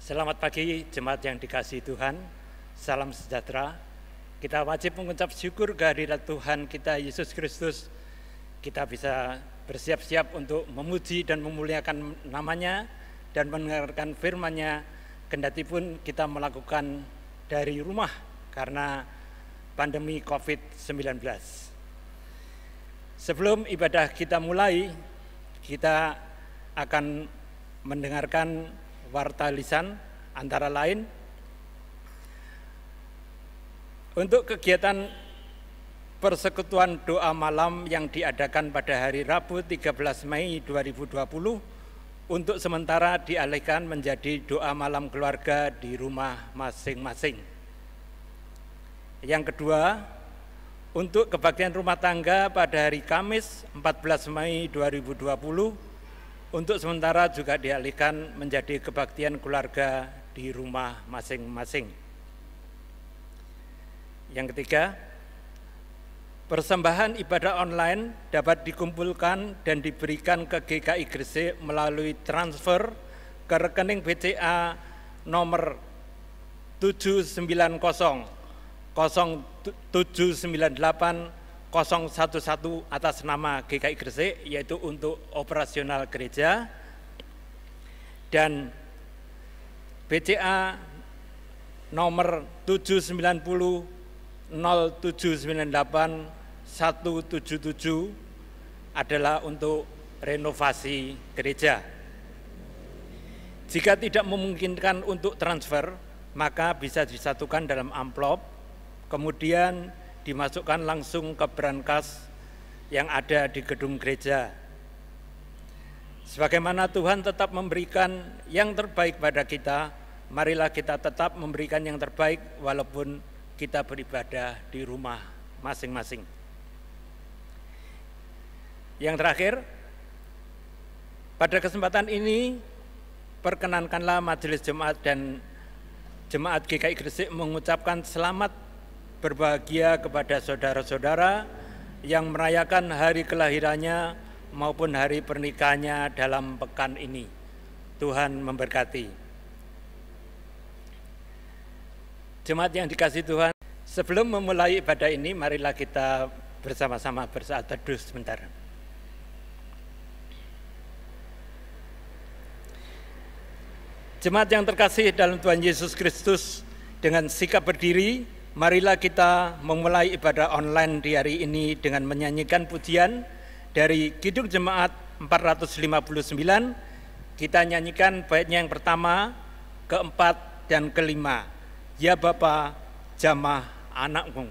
Selamat pagi jemaat yang dikasihi Tuhan, salam sejahtera. Kita wajib mengucap syukur kehadirat Tuhan kita Yesus Kristus. Kita bisa bersiap-siap untuk memuji dan memuliakan namanya dan mendengarkan firman-Nya, kendati pun kita melakukan dari rumah karena pandemi COVID-19. Sebelum ibadah kita mulai, kita akan mendengarkan warta lisan antara lain. Untuk kegiatan persekutuan doa malam yang diadakan pada hari Rabu 13 Mei 2020 untuk sementara dialihkan menjadi doa malam keluarga di rumah masing-masing. Yang kedua, untuk kebaktian rumah tangga pada hari Kamis 14 Mei 2020 untuk sementara juga dialihkan menjadi kebaktian keluarga di rumah masing-masing. Yang ketiga, persembahan ibadah online dapat dikumpulkan dan diberikan ke GKI Gresik melalui transfer ke rekening BCA nomor 790 0798 011 atas nama GKI Gresik, yaitu untuk operasional gereja, dan BCA nomor 790 0798 177 adalah untuk renovasi gereja. Jika tidak memungkinkan untuk transfer, maka bisa disatukan dalam amplop, kemudian dimasukkan langsung ke brankas yang ada di gedung gereja. Sebagaimana Tuhan tetap memberikan yang terbaik pada kita, marilah kita tetap memberikan yang terbaik walaupun kita beribadah di rumah masing-masing. Yang terakhir, pada kesempatan ini perkenankanlah Majelis Jemaat dan Jemaat GKI Gresik mengucapkan selamat berbahagia kepada saudara-saudara yang merayakan hari kelahirannya maupun hari pernikahannya dalam pekan ini. Tuhan memberkati. Jemaat yang dikasihi Tuhan, sebelum memulai ibadah ini, marilah kita bersama-sama bersaat teduh sebentar. Jemaat yang terkasih dalam Tuhan Yesus Kristus, dengan sikap berdiri, marilah kita memulai ibadah online di hari ini dengan menyanyikan pujian dari Kidung Jemaat 459. Kita nyanyikan baitnya yang pertama, keempat, dan kelima. Ya Bapa, jamah anakmu.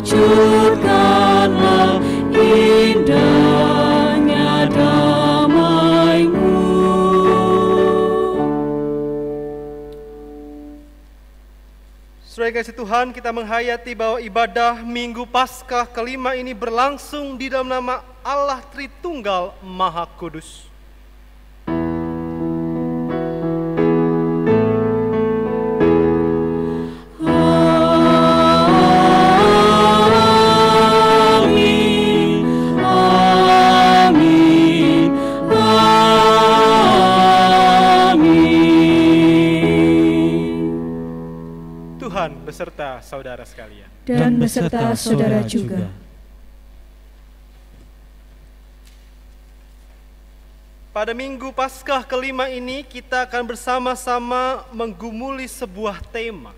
Wujudkanlah indahnya damai-Mu. Saudara kasih Tuhan, kita menghayati bahwa ibadah Minggu Paskah kelima ini berlangsung di dalam nama Allah Tritunggal Maha Kudus. Beserta saudara sekalian. Dan beserta saudara juga. Pada Minggu Paskah kelima ini kita akan bersama-sama menggumuli sebuah tema.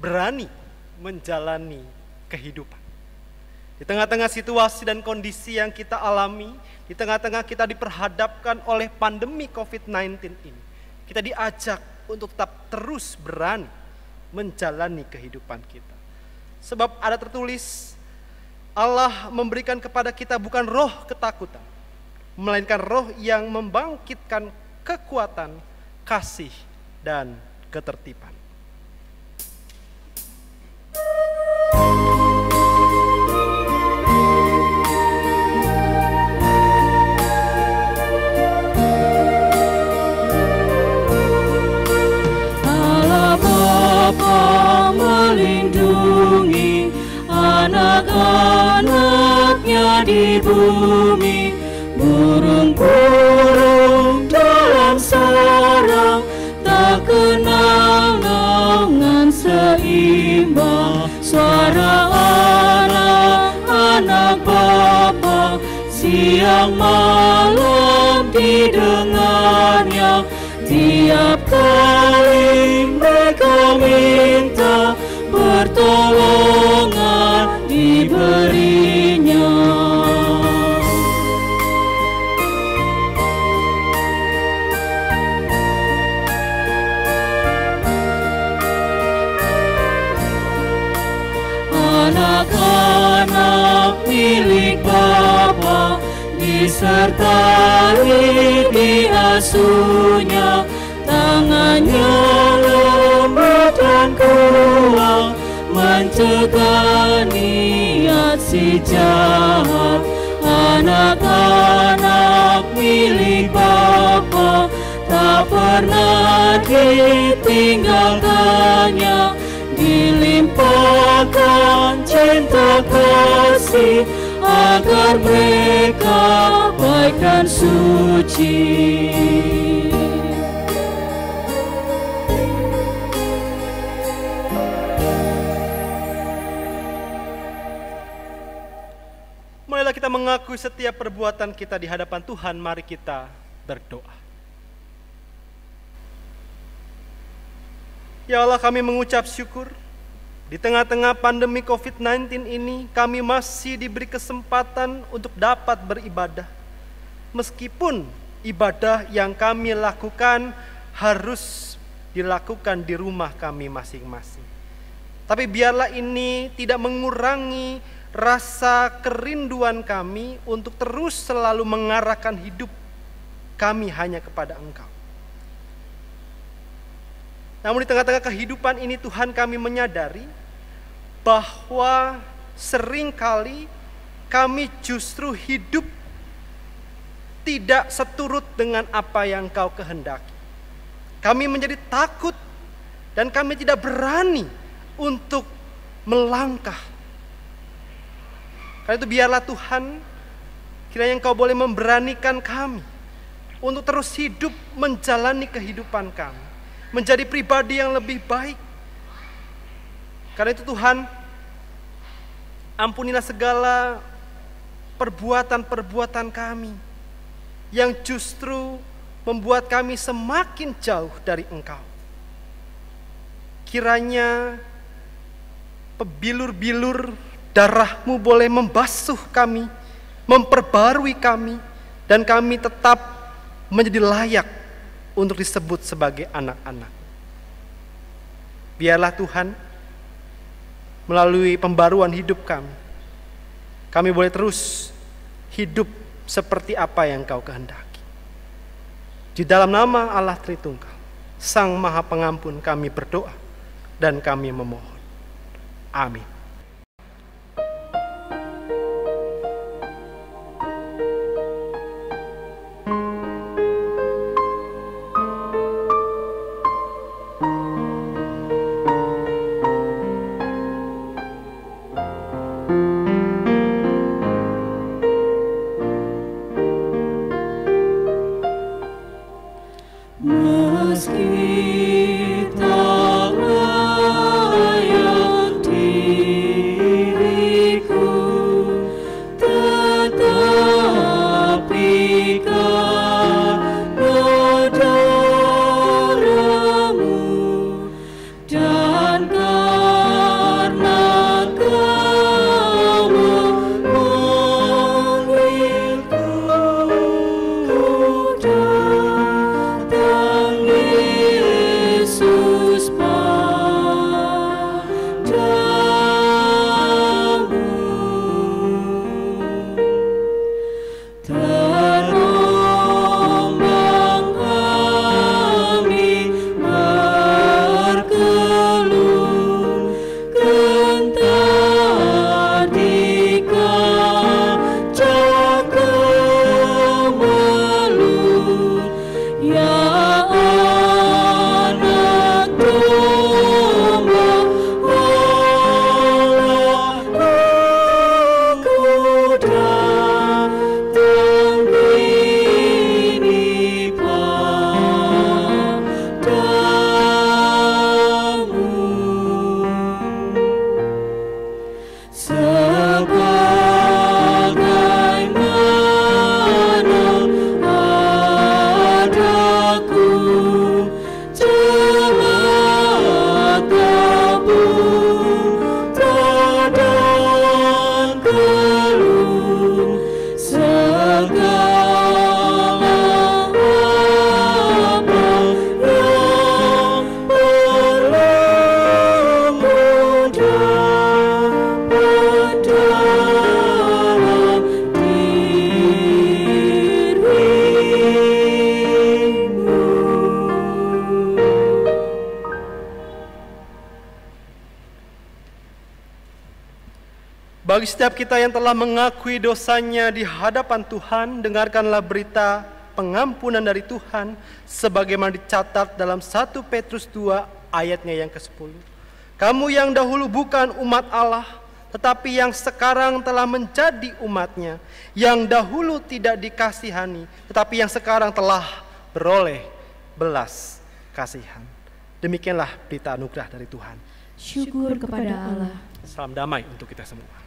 Berani menjalani kehidupan. Di tengah-tengah situasi dan kondisi yang kita alami, di tengah-tengah kita diperhadapkan oleh pandemi COVID-19 ini, kita diajak untuk tetap terus berani menjalani kehidupan kita. Sebab ada tertulis, Allah memberikan kepada kita bukan roh ketakutan, melainkan roh yang membangkitkan kekuatan, kasih, dan ketertiban. Melindungi anak-anaknya di bumi, burung-burung dalam sarang tak kenal naungan seimbang. Suara anak-anak Bapa siang malam didengarnya. Tiap kali mereka minta, pertolongan diberinya. Anak-anak milik Bapa disertai diasuhnya, tangannya lembut dan kuat, mencegah niat si jahat. Anak-anak milik Bapa tak pernah ditinggalkannya, dilimpahkan cinta kasih agar mereka baik dan suci. Marilah kita mengakui setiap perbuatan kita di hadapan Tuhan. Mari kita berdoa. Ya Allah, kami mengucap syukur. Di tengah-tengah pandemi COVID-19 ini, kami masih diberi kesempatan untuk dapat beribadah. Meskipun ibadah yang kami lakukan harus dilakukan di rumah kami masing-masing. Tapi biarlah ini tidak mengurangi rasa kerinduan kami untuk terus selalu mengarahkan hidup kami hanya kepada Engkau. Namun di tengah-tengah kehidupan ini Tuhan, kami menyadari bahwa seringkali kami justru hidup tidak seturut dengan apa yang Engkau kehendaki. Kami menjadi takut dan kami tidak berani untuk melangkah. Karena itu biarlah Tuhan, kiranya Engkau boleh memberanikan kami untuk terus hidup menjalani kehidupan kami, menjadi pribadi yang lebih baik. Karena itu Tuhan, ampunilah segala perbuatan-perbuatan kami yang justru membuat kami semakin jauh dari Engkau. Kiranya pebilur-bilur darah-Mu boleh membasuh kami, memperbarui kami, dan kami tetap menjadi layak untuk disebut sebagai anak-anak. Biarlah Tuhan, melalui pembaruan hidup kami boleh terus hidup seperti apa yang Kau kehendaki. Di dalam nama Allah Tritunggal, Sang Maha Pengampun, kami berdoa dan kami memohon. Amin. Meski tak layak diriku, tetapi karena darah-Mu dan karena Kau memanggilku, datang Yesus padamu. Terombang-ambing berkeluh, gentar di kaca kemelut. Ya anak domba Allahku, datang ini padamu. Sebagaimana adaku telah gabung dan keluh, segala apa yang perlu dapat dalam dirimu. Bagi setiap kita yang telah mengakui dosanya di hadapan Tuhan, dengarkanlah berita pengampunan dari Tuhan sebagaimana dicatat dalam 1 Petrus 2 ayatnya yang ke-10. Kamu yang dahulu bukan umat Allah, tetapi yang sekarang telah menjadi umatnya, yang dahulu tidak dikasihani, tetapi yang sekarang telah beroleh belas kasihan. Demikianlah berita anugerah dari Tuhan. Syukur kepada Allah. Salam damai untuk kita semua.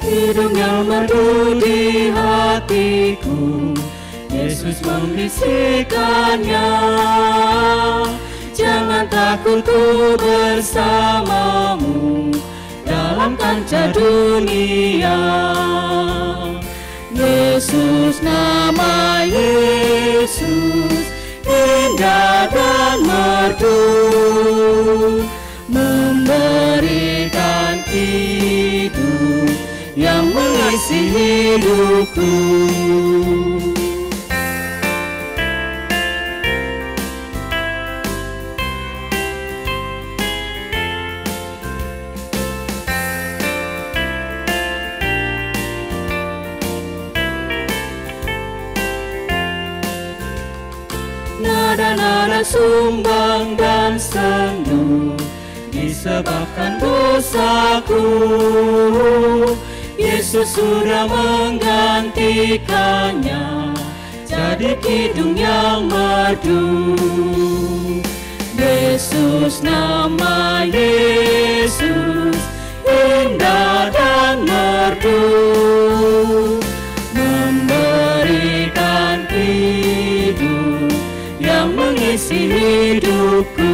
Hidung yang merdu di hatiku, Yesus membisikkannya. Jangan takut, ku bersamamu dalam kancah dunia. Yesus, nama Yesus, indah dan merdu, memberikan hidup yang mengisi hidupku. Nada-nada sumbang dan sendu disebabkan dosaku. Yesus sudah menggantikannya jadi kidung yang merdu. Yesus, nama Yesus, indah dan merdu, memberikan hidup yang mengisi hidupku.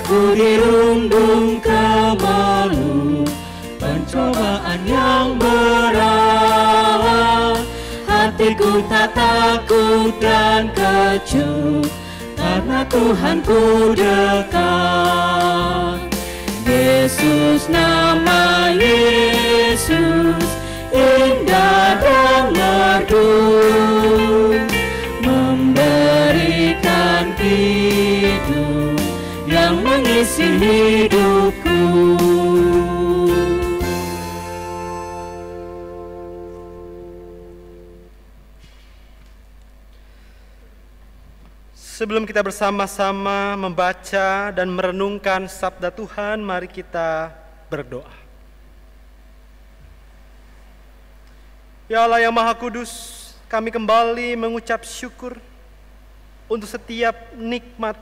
Aku dirundung kemalu, pencobaan yang berat. Hatiku tak takut dan kecup, karena Tuhanku dekat. Yesus, nama Yesus, indah dan merdu, memberikan hidup yang mengisi hidupku. Sebelum kita bersama-sama membaca dan merenungkan sabda Tuhan, mari kita berdoa. Ya Allah yang Maha Kudus, kami kembali mengucap syukur untuk setiap nikmat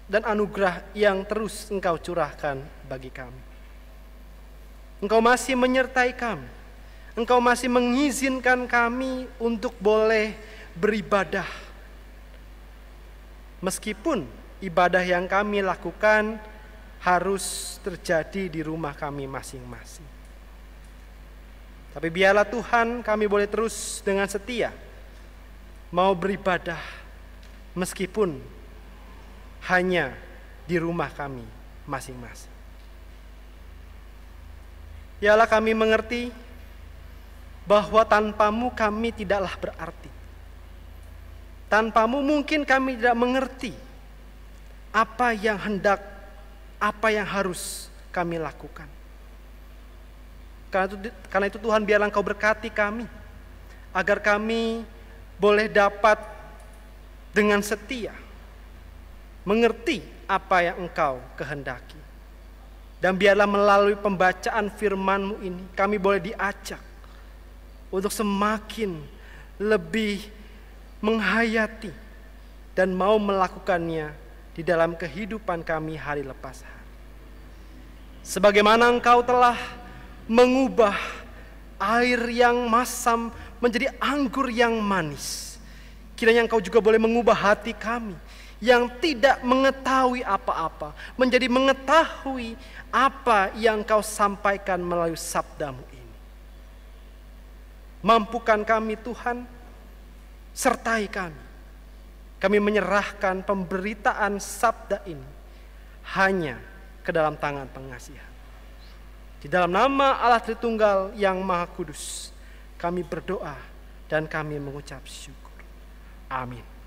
dan anugerah yang terus Engkau curahkan bagi kami. Engkau masih menyertai kami. Engkau masih mengizinkan kami untuk boleh beribadah. Meskipun ibadah yang kami lakukan harus terjadi di rumah kami masing-masing. Tapi biarlah Tuhan kami boleh terus dengan setia mau beribadah meskipun hanya di rumah kami masing-masing. Ya Allah, kami mengerti bahwa tanpamu kami tidaklah berarti. Tanpamu mungkin kami tidak mengerti apa yang hendak, apa yang harus kami lakukan. Karena itu Tuhan, biarlah Engkau berkati kami, agar kami boleh dapat dengan setia mengerti apa yang Engkau kehendaki. Dan biarlah melalui pembacaan firman-Mu ini kami boleh diajak untuk semakin lebih menghayati dan mau melakukannya di dalam kehidupan kami hari lepas hari. Sebagaimana Engkau telah mengubah air yang masam menjadi anggur yang manis, kiranya Engkau juga boleh mengubah hati kami yang tidak mengetahui apa-apa menjadi mengetahui apa yang Engkau sampaikan melalui sabda-Mu ini. Mampukan kami Tuhan, sertai kami. Kami menyerahkan pemberitaan sabda ini hanya ke dalam tangan pengasihan. Di dalam nama Allah Tritunggal yang Maha Kudus, kami berdoa dan kami mengucap syukur. Amin.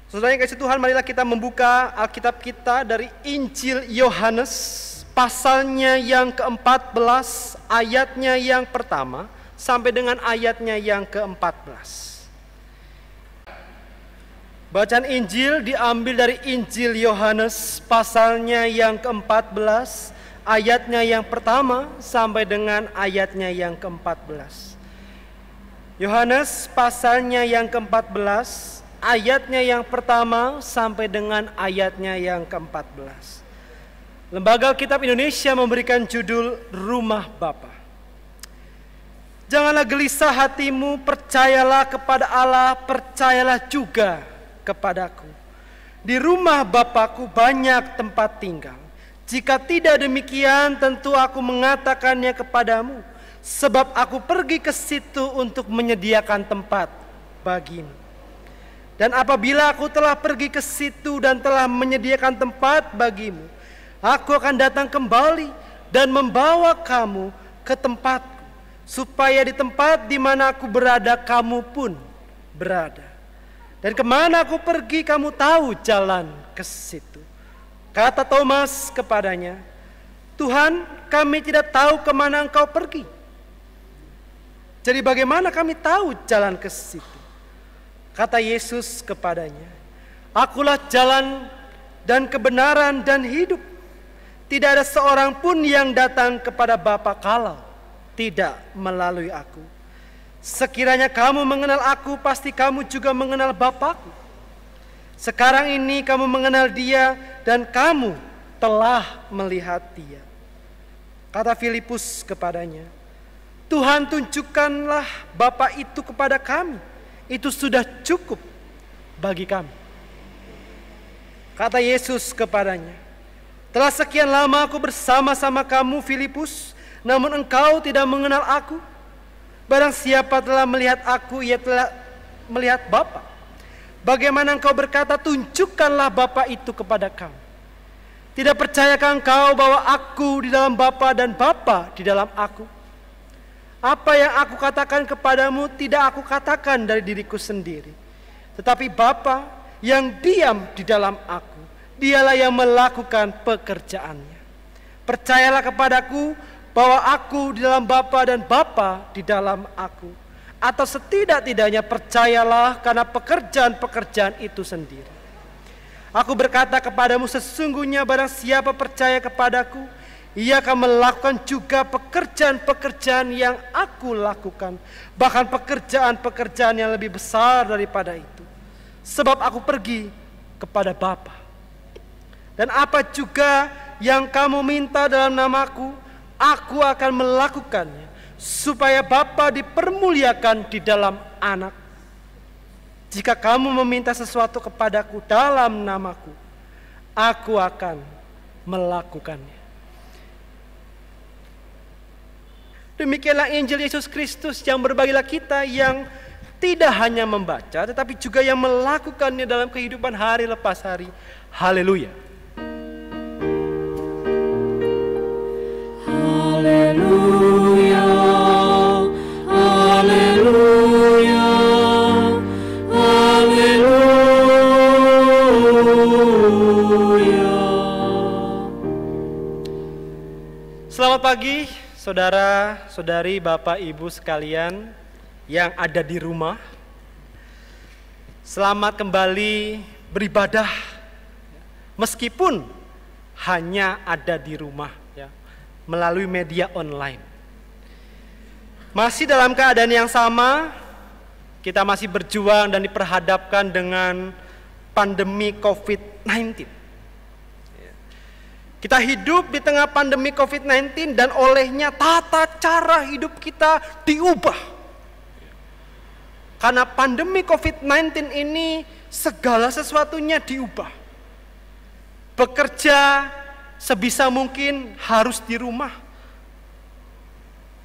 Saudara yang kasih Tuhan, marilah kita membuka Alkitab kita dari Injil Yohanes, pasalnya yang ke-14, ayatnya yang pertama sampai dengan ayatnya yang ke-14. Bacaan Injil diambil dari Injil Yohanes, pasalnya yang ke-14, ayatnya yang pertama sampai dengan ayatnya yang ke-14. Yohanes pasalnya yang ke-14, ayatnya yang pertama sampai dengan ayatnya yang ke-14. Lembaga Alkitab Indonesia memberikan judul Rumah Bapa. Janganlah gelisah hatimu, percayalah kepada Allah, percayalah juga kepadaku. Di rumah Bapakku banyak tempat tinggal. Jika tidak demikian, tentu aku mengatakannya kepadamu, sebab aku pergi ke situ untuk menyediakan tempat bagimu. Dan apabila aku telah pergi ke situ dan telah menyediakan tempat bagimu, aku akan datang kembali dan membawa kamu ke tempatku, supaya di tempat di mana aku berada, kamu pun berada. Dan kemana aku pergi, kamu tahu jalan ke situ. Kata Thomas kepadanya, Tuhan, kami tidak tahu kemana Engkau pergi. Jadi bagaimana kami tahu jalan ke situ? Kata Yesus kepadanya, Akulah jalan dan kebenaran dan hidup. Tidak ada seorang pun yang datang kepada Bapa kalau tidak melalui aku. Sekiranya kamu mengenal aku, pasti kamu juga mengenal Bapakku. Sekarang ini kamu mengenal Dia dan kamu telah melihat Dia. Kata Filipus kepadanya, Tuhan, tunjukkanlah Bapa itu kepada kami. Itu sudah cukup bagi kami. Kata Yesus kepadanya, telah sekian lama aku bersama-sama kamu, Filipus, namun engkau tidak mengenal aku. Barang siapa telah melihat aku, ia telah melihat Bapa. Bagaimana engkau berkata, tunjukkanlah Bapa itu kepada kami? Tidak percayakah engkau bahwa aku di dalam Bapa dan Bapa di dalam aku? Apa yang aku katakan kepadamu tidak aku katakan dari diriku sendiri, tetapi Bapa yang diam di dalam aku, dialah yang melakukan pekerjaannya. Percayalah kepadaku bahwa aku di dalam Bapa dan Bapa di dalam aku. Atau setidak-tidaknya percayalah karena pekerjaan-pekerjaan itu sendiri. Aku berkata kepadamu, sesungguhnya barang siapa percaya kepadaku, ia akan melakukan juga pekerjaan-pekerjaan yang aku lakukan. Bahkan pekerjaan-pekerjaan yang lebih besar daripada itu. Sebab aku pergi kepada Bapa. Dan apa juga yang kamu minta dalam namaku, aku akan melakukannya, supaya Bapa dipermuliakan di dalam Anak. Jika kamu meminta sesuatu kepadaku dalam namaku, aku akan melakukannya. Demikianlah Injil Yesus Kristus yang berbagilah kita yang tidak hanya membaca, tetapi juga yang melakukannya dalam kehidupan hari lepas hari. Haleluya. Haleluya, haleluya, haleluya. Selamat pagi, saudara-saudari, Bapak Ibu sekalian yang ada di rumah. Selamat kembali beribadah meskipun hanya ada di rumah ya, melalui media online. Masih dalam keadaan yang sama, kita masih berjuang dan diperhadapkan dengan pandemi COVID-19. Kita hidup di tengah pandemi COVID-19 dan olehnya tata cara hidup kita diubah. Karena pandemi COVID-19 ini segala sesuatunya diubah. Bekerja sebisa mungkin harus di rumah.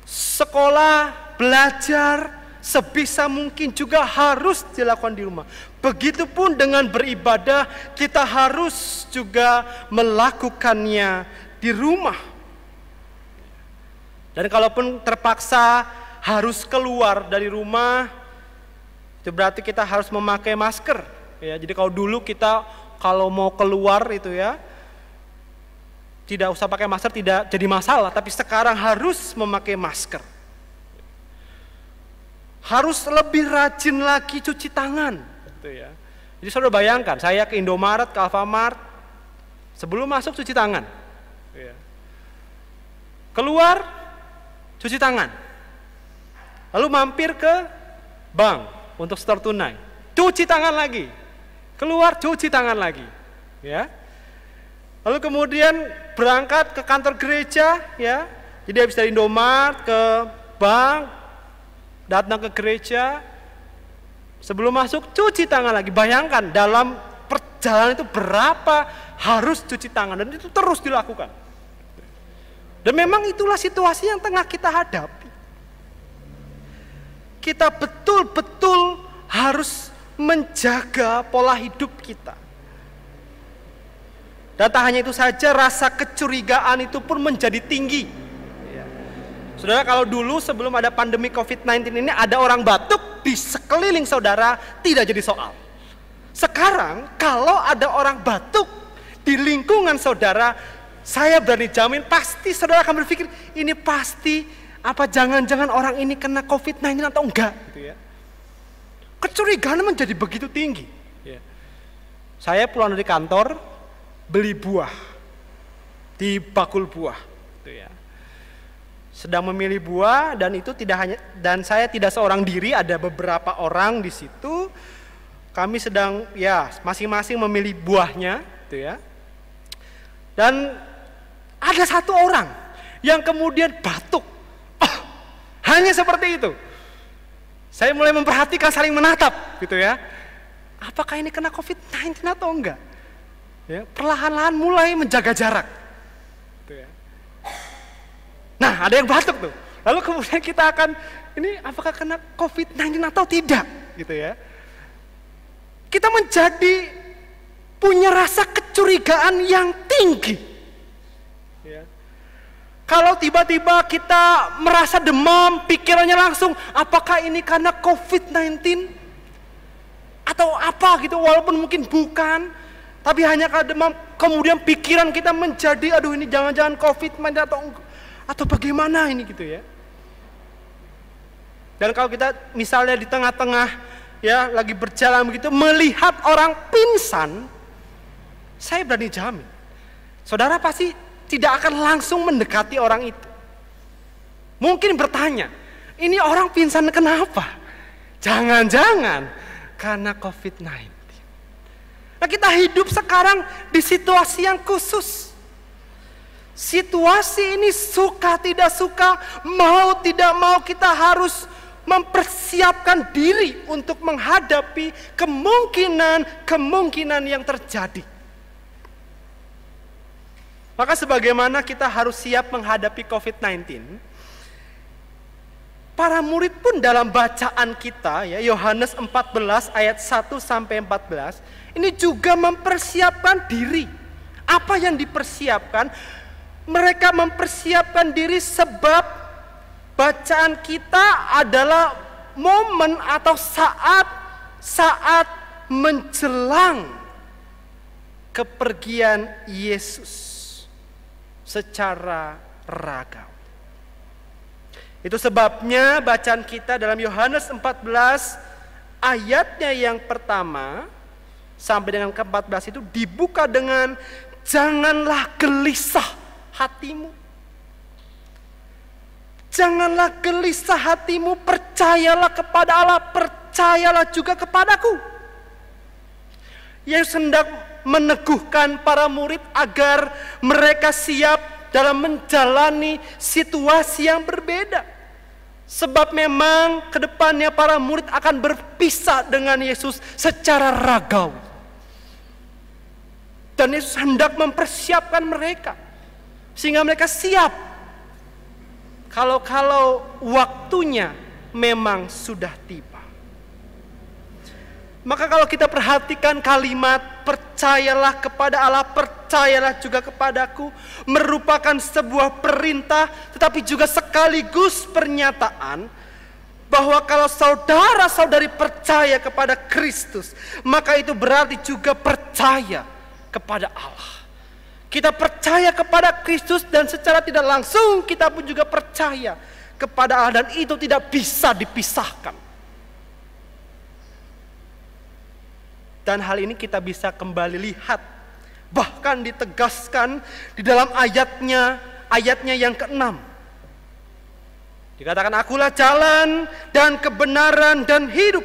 Sekolah, belajar sebisa mungkin juga harus dilakukan di rumah. Begitupun dengan beribadah, kita harus juga melakukannya di rumah. Dan kalaupun terpaksa harus keluar dari rumah, itu berarti kita harus memakai masker. Ya, jadi kalau dulu kita kalau mau keluar itu ya, tidak usah pakai masker, tidak jadi masalah. Tapi sekarang harus memakai masker. Harus lebih rajin lagi cuci tangan. Gitu ya. Jadi saudara bayangkan, saya ke Indomaret, ke Alfamart, sebelum masuk cuci tangan. Ya. Keluar, cuci tangan. Lalu mampir ke bank untuk setor tunai. Cuci tangan lagi. Keluar, cuci tangan lagi. Ya. Lalu kemudian berangkat ke kantor gereja, ya. Jadi habis dari Indomaret ke bank, datang ke gereja, sebelum masuk cuci tangan lagi. Bayangkan dalam perjalanan itu berapa harus cuci tangan, dan itu terus dilakukan. Dan memang itulah situasi yang tengah kita hadapi. Kita betul-betul harus menjaga pola hidup kita. Dan tak hanya itu saja, rasa kecurigaan itu pun menjadi tinggi. Saudara, kalau dulu sebelum ada pandemi COVID-19 ini ada orang batuk di sekeliling saudara tidak jadi soal. Sekarang kalau ada orang batuk di lingkungan saudara, saya berani jamin pasti saudara akan berpikir, ini pasti apa jangan-jangan orang ini kena COVID-19 atau enggak gitu ya. Kecurigaan menjadi begitu tinggi. Saya pulang dari kantor, beli buah di bakul buah gitu ya. Sedang memilih buah, dan itu tidak hanya, dan saya tidak seorang diri, ada beberapa orang di situ. Kami sedang ya masing-masing memilih buahnya gitu ya. Dan ada satu orang yang kemudian batuk. Oh, hanya seperti itu. Saya mulai memperhatikan, saling menatap gitu ya. Apakah ini kena COVID-19 atau enggak? ya, perlahan-lahan mulai menjaga jarak. Gitu ya. Nah, ada yang batuk tuh. Lalu kemudian kita akan, ini apakah kena COVID-19 atau tidak? Gitu ya. Kita menjadi punya rasa kecurigaan yang tinggi. Ya. Kalau tiba-tiba kita merasa demam, pikirannya langsung, apakah ini karena COVID-19? Atau apa gitu, walaupun mungkin bukan. Tapi hanya karena demam, kemudian pikiran kita menjadi, aduh ini jangan-jangan COVID-19 atau bagaimana ini gitu ya. Dan kalau kita misalnya di tengah-tengah ya lagi berjalan begitu melihat orang pingsan, saya berani jamin saudara pasti tidak akan langsung mendekati orang itu. Mungkin bertanya, ini orang pingsan kenapa? Jangan-jangan karena COVID-19. Nah, kita hidup sekarang di situasi yang khusus. Situasi ini suka tidak suka, mau tidak mau kita harus mempersiapkan diri untuk menghadapi kemungkinan yang terjadi. Maka sebagaimana kita harus siap menghadapi COVID-19, para murid pun dalam bacaan kita ya Yohanes 14 ayat 1 sampai 14 ini juga mempersiapkan diri. Apa yang dipersiapkan? Mereka mempersiapkan diri sebab bacaan kita adalah momen atau saat menjelang kepergian Yesus secara ragam. Itu sebabnya bacaan kita dalam Yohanes 14 ayatnya yang pertama sampai dengan ke-14 itu dibuka dengan janganlah gelisah hatimu. Janganlah gelisah hatimu, percayalah kepada Allah, percayalah juga kepadaku. Yesus hendak meneguhkan para murid agar mereka siap dalam menjalani situasi yang berbeda. Sebab memang kedepannya para murid akan berpisah dengan Yesus secara ragawi. Dan Yesus hendak mempersiapkan mereka sehingga mereka siap kalau waktunya memang sudah tiba. Maka kalau kita perhatikan kalimat percayalah kepada Allah, percayalah juga kepadaku, merupakan sebuah perintah tetapi juga sekaligus pernyataan bahwa kalau saudara-saudari percaya kepada Kristus, maka itu berarti juga percaya kepada Allah. Kita percaya kepada Kristus dan secara tidak langsung kita pun juga percaya kepada Allah, dan itu tidak bisa dipisahkan. Dan hal ini kita bisa kembali lihat, bahkan ditegaskan di dalam ayatnya yang ke-6. Dikatakan akulah jalan dan kebenaran dan hidup.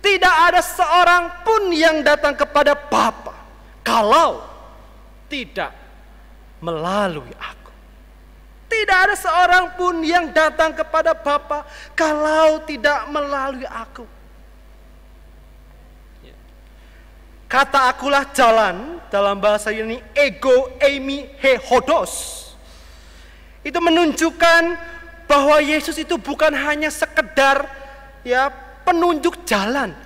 Tidak ada seorang pun yang datang kepada Bapa kalau tidak melalui aku. Tidak ada seorang pun yang datang kepada Bapa kalau tidak melalui aku. Kata akulah jalan dalam bahasa ini ego eimi he hodos. Itu menunjukkan bahwa Yesus itu bukan hanya sekedar ya penunjuk jalan,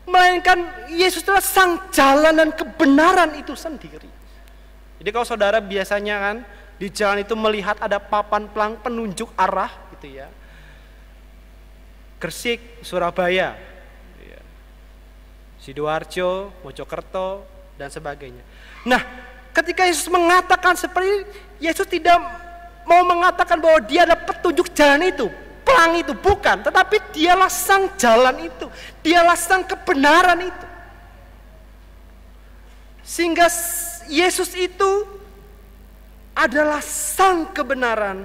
melainkan Yesus adalah sang jalan dan kebenaran itu sendiri. Jadi kalau saudara biasanya kan di jalan itu melihat ada papan pelang penunjuk arah gitu ya. Gresik, Surabaya, Sidoarjo, Mojokerto, dan sebagainya. Nah, ketika Yesus mengatakan seperti ini, Yesus tidak mau mengatakan bahwa dia adalah petunjuk jalan itu, pelang itu, bukan. Tetapi dialah sang jalan itu, dialah sang kebenaran itu. Sehingga Yesus itu adalah sang kebenaran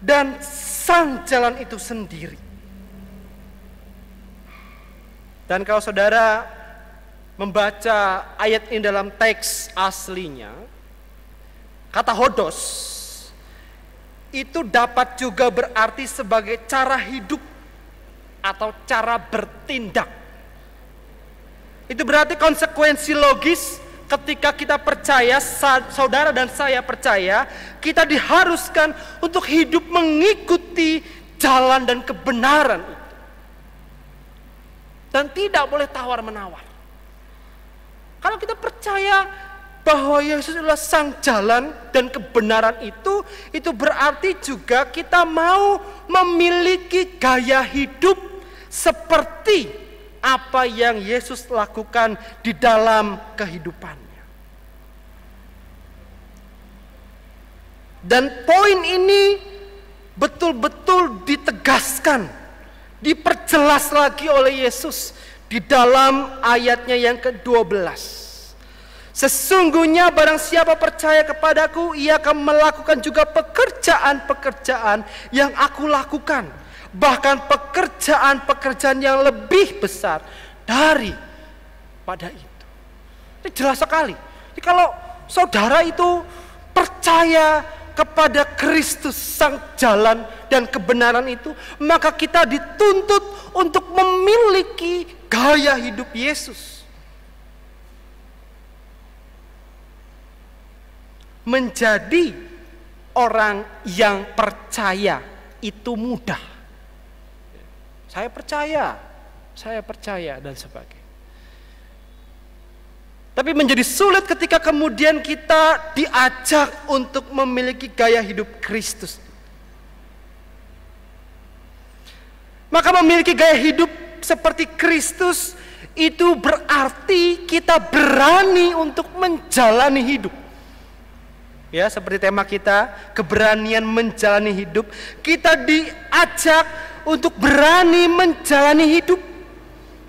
dan sang jalan itu sendiri. Dan kalau saudara membaca ayat ini dalam teks aslinya, kata hodos itu dapat juga berarti sebagai cara hidup atau cara bertindak. Itu berarti konsekuensi logis ketika kita percaya, saudara dan saya percaya, kita diharuskan untuk hidup mengikuti jalan dan kebenaran itu. Dan tidak boleh tawar-menawar. Kalau kita percaya bahwa Yesus adalah sang jalan dan kebenaran itu berarti juga kita mau memiliki gaya hidup seperti apa yang Yesus lakukan di dalam kehidupannya. Dan poin ini betul-betul ditegaskan, diperjelas lagi oleh Yesus di dalam ayatnya yang ke-12. Sesungguhnya barang siapa percaya kepadaku, ia akan melakukan juga pekerjaan-pekerjaan yang aku lakukan. Bahkan pekerjaan-pekerjaan yang lebih besar daripada itu. Ini jelas sekali. Jadi kalau saudara itu percaya kepada Kristus sang jalan dan kebenaran itu, maka kita dituntut untuk memiliki gaya hidup Yesus. Menjadi orang yang percaya itu mudah. Saya percaya dan sebagainya. Tapi menjadi sulit ketika kemudian kita diajak untuk memiliki gaya hidup Kristus. Maka memiliki gaya hidup seperti Kristus itu berarti kita berani untuk menjalani hidup. Ya, seperti tema kita, keberanian menjalani hidup. Kita diajak untuk berani menjalani hidup.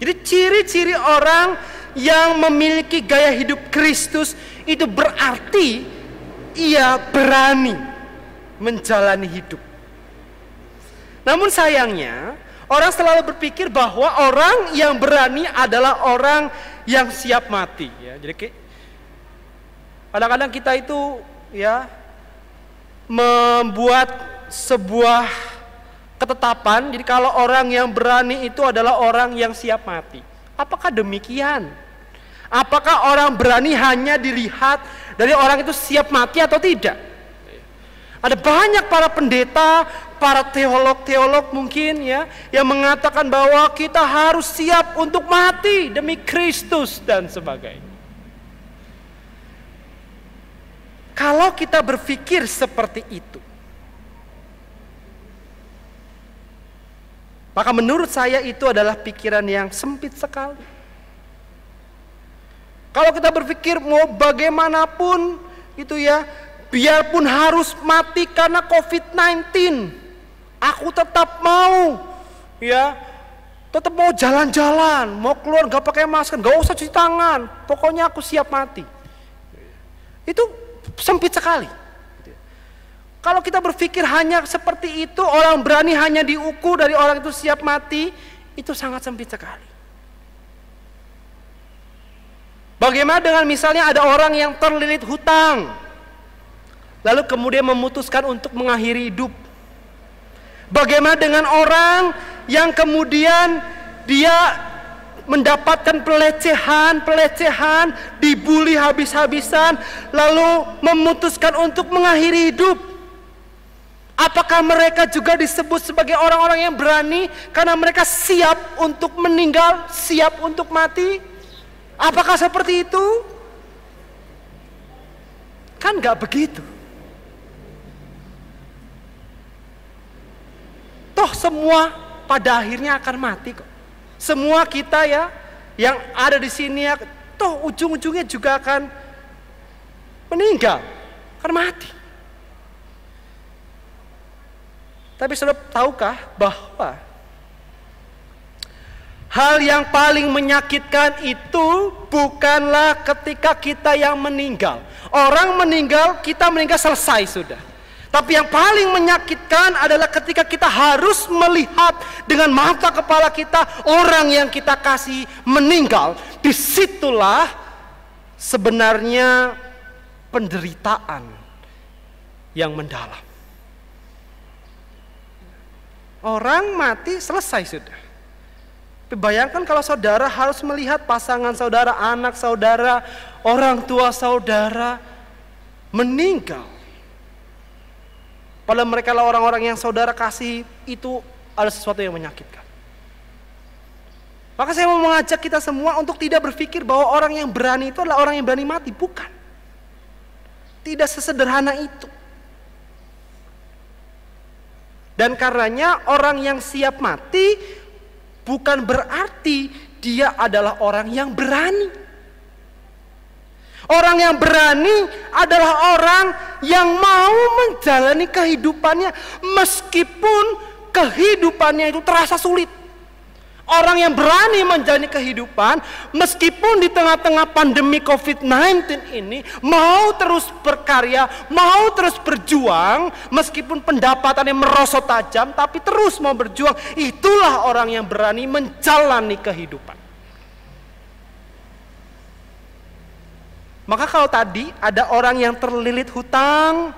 Jadi ciri-ciri orang yang memiliki gaya hidup Kristus itu berarti ia berani menjalani hidup. Namun sayangnya, orang selalu berpikir bahwa orang yang berani adalah orang yang siap mati. Ya, jadi kadang-kadang kita itu membuat sebuah ketetapan. Jadi kalau orang yang berani itu adalah orang yang siap mati. Apakah demikian? Apakah orang berani hanya dilihat dari orang itu siap mati atau tidak? Ada banyak para pendeta, para teolog mungkin yang mengatakan bahwa kita harus siap untuk mati demi Kristus dan sebagainya. Kalau kita berpikir seperti itu, maka menurut saya itu adalah pikiran yang sempit sekali. Kalau kita berpikir mau bagaimanapun itu biarpun harus mati karena COVID-19, aku tetap mau tetap mau jalan-jalan, mau keluar gak pakai masker, gak usah cuci tangan, pokoknya aku siap mati. Itu sempit sekali. Kalau kita berpikir hanya seperti itu, orang berani hanya diukur dari orang itu siap mati, itu sangat sempit sekali. Bagaimana dengan misalnya ada orang yang terlilit hutang, lalu kemudian memutuskan untuk mengakhiri hidup? Bagaimana dengan orang yang kemudian dia mendapatkan pelecehan, dibully habis-habisan, lalu memutuskan untuk mengakhiri hidup? Apakah mereka juga disebut sebagai orang-orang yang berani karena mereka siap untuk meninggal, siap untuk mati? Apakah seperti itu? Kan gak begitu. Toh semua pada akhirnya akan mati kok. Semua kita yang ada di sini toh ujung-ujungnya juga akan meninggal, akan mati. Tapi sudah tahukah bahwa hal yang paling menyakitkan itu bukanlah ketika kita yang meninggal. Orang meninggal, kita meninggal, selesai sudah. Tapi yang paling menyakitkan adalah ketika kita harus melihat dengan mata kepala kita orang yang kita kasih meninggal. Disitulah sebenarnya penderitaan yang mendalam. Orang mati, selesai sudah. Tapi bayangkan kalau saudara harus melihat pasangan saudara, anak saudara, orang tua saudara meninggal. Padahal mereka lah orang-orang yang saudara kasih, itu ada sesuatu yang menyakitkan. Maka saya mau mengajak kita semua untuk tidak berpikir bahwa orang yang berani itu adalah orang yang berani mati. Bukan. Tidak sesederhana itu. Dan karenanya orang yang siap mati bukan berarti dia adalah orang yang berani. Orang yang berani adalah orang yang mau menjalani kehidupannya meskipun kehidupannya itu terasa sulit. Orang yang berani menjalani kehidupan meskipun di tengah-tengah pandemi COVID-19 ini mau terus berkarya, mau terus berjuang meskipun pendapatannya merosot tajam, tapi terus mau berjuang. Itulah orang yang berani menjalani kehidupan. Maka kalau tadi ada orang yang terlilit hutang